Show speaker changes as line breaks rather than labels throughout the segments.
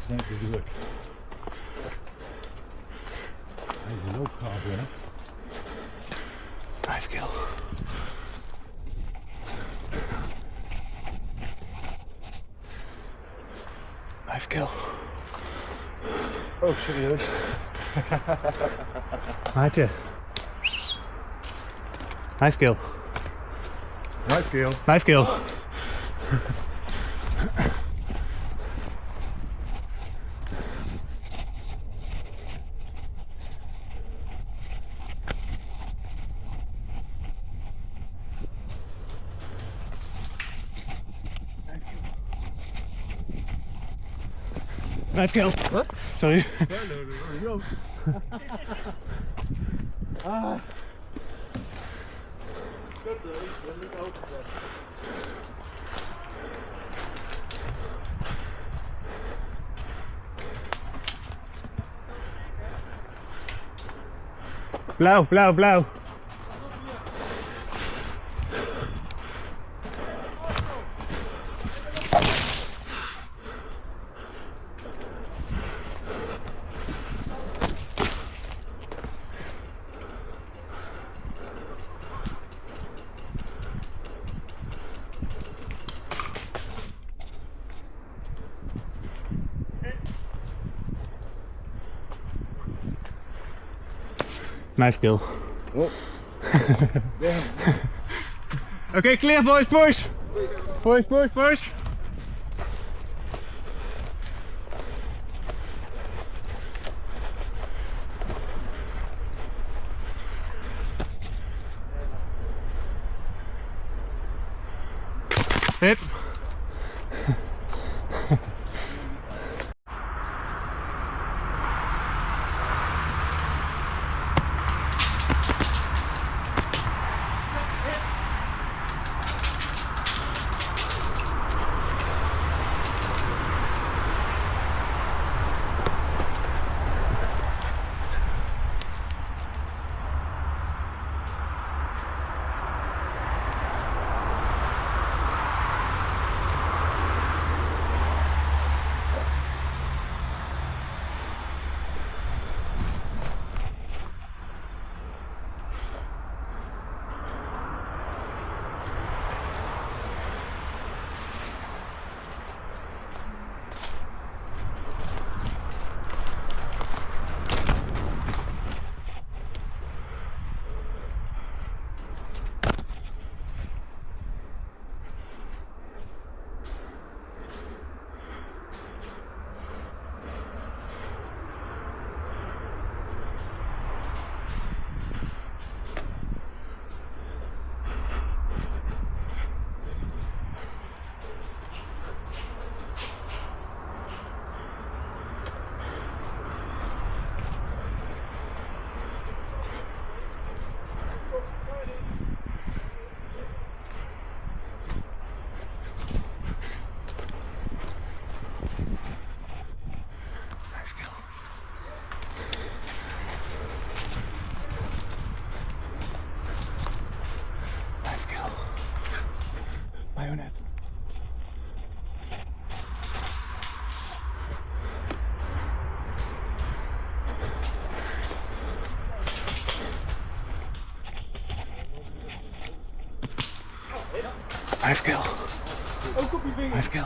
snake is druk. Hij loopt gaaf in, hè?
5 kilo.
Oh, serieus?
Maatje. 5 kilo.
5 kilo.
5 kilo. Vijf kilo.
Wat?
Sorry.
Ah.
Blauw, blauw, blauw. Nice kill.
Oh.
Okay, clear boys, push! Push, push, push! Hit! Bayonet. Vijf kil.
Ook op je vinger.
5 kil.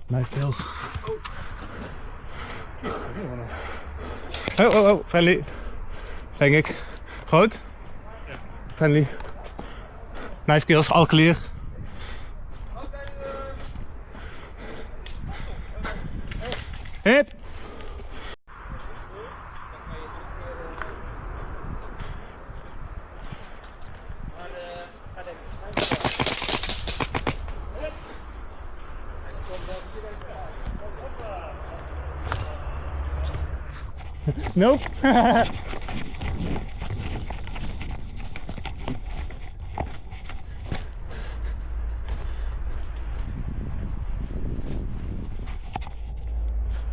Vijf kil. Oh, oh, oh, friendly. Denk ik. Groot? Friendly. Nice kills, all clear. Hit! Nope.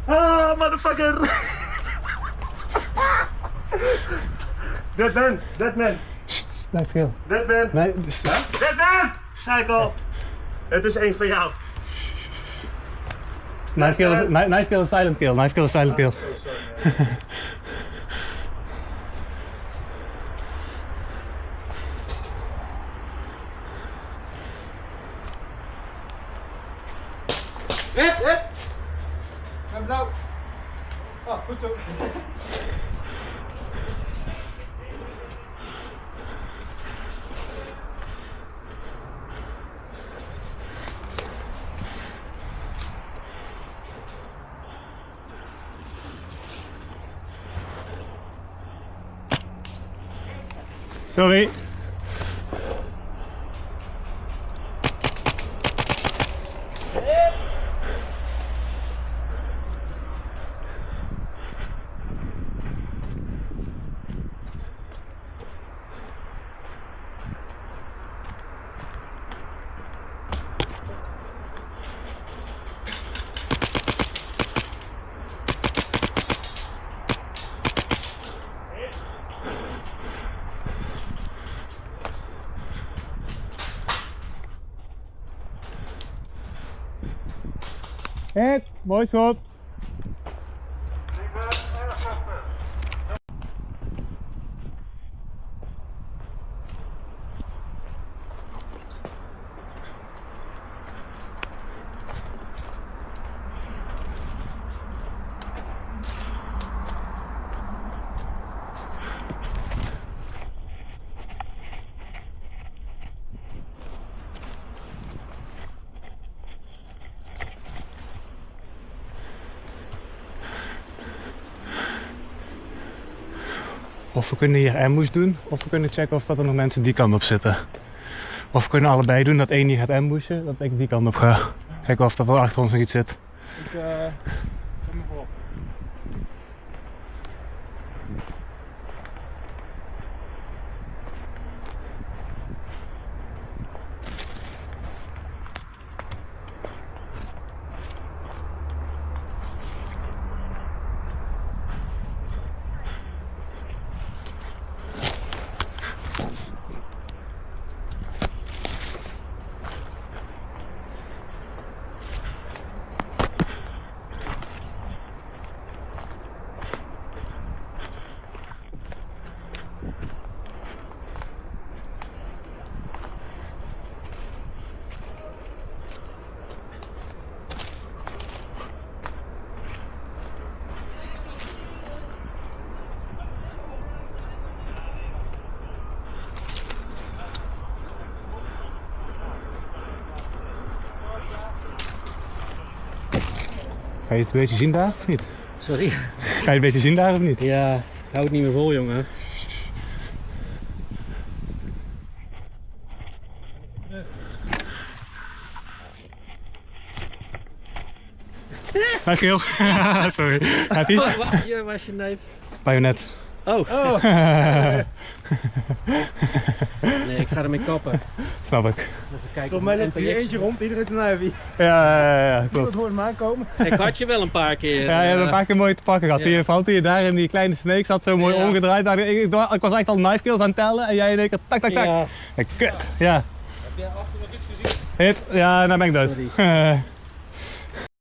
Ah, motherfucker!
Dead man, dead man,
Knife kill.
dead man.
Nee,
Dead man! Zei ik al. Het is één van jou.
knife kill is silent kill. Knife kill is silent kill.
Hit! En blauw. Oh, goed zo.
Sorry. Hit, mooi schot. Of we kunnen hier ambush doen, of we kunnen checken of dat er nog mensen die kant op zitten. Of we kunnen allebei doen, dat één hier gaat ambushen, dat ik die kant op ga. Kijken of dat er achter ons nog iets zit.
Ik ga me voorop.
Ga je het een beetje zien daar of niet?
Sorry.
Ga je het een beetje zien daar of niet?
Ja, hou het niet meer vol, jongen.
Knife kill. Sorry. Gaat ie?
Waar was je neef?
Bajonet.
Oh. Nee, ik ga ermee kappen.
Snap ik.
Even kijken.
Tot mij loopt hier eentje rond, iedereen te nijven.
Ja, klopt.
Dat hoort hem aankomen.
Ik had je wel een paar keer.
Ja, je hebt een paar keer mooi te pakken gehad.
Ja.
Vooral toen je daar in die kleine snake zat, zo mooi
Ja.
omgedraaid. Ik was echt al knife kills aan het tellen en jij in één keer tak tak tak.
Ja.
Ja, kut. Ja.
Heb jij achter nog iets gezien?
Hit. Ja, nou ben ik dood.
Sorry.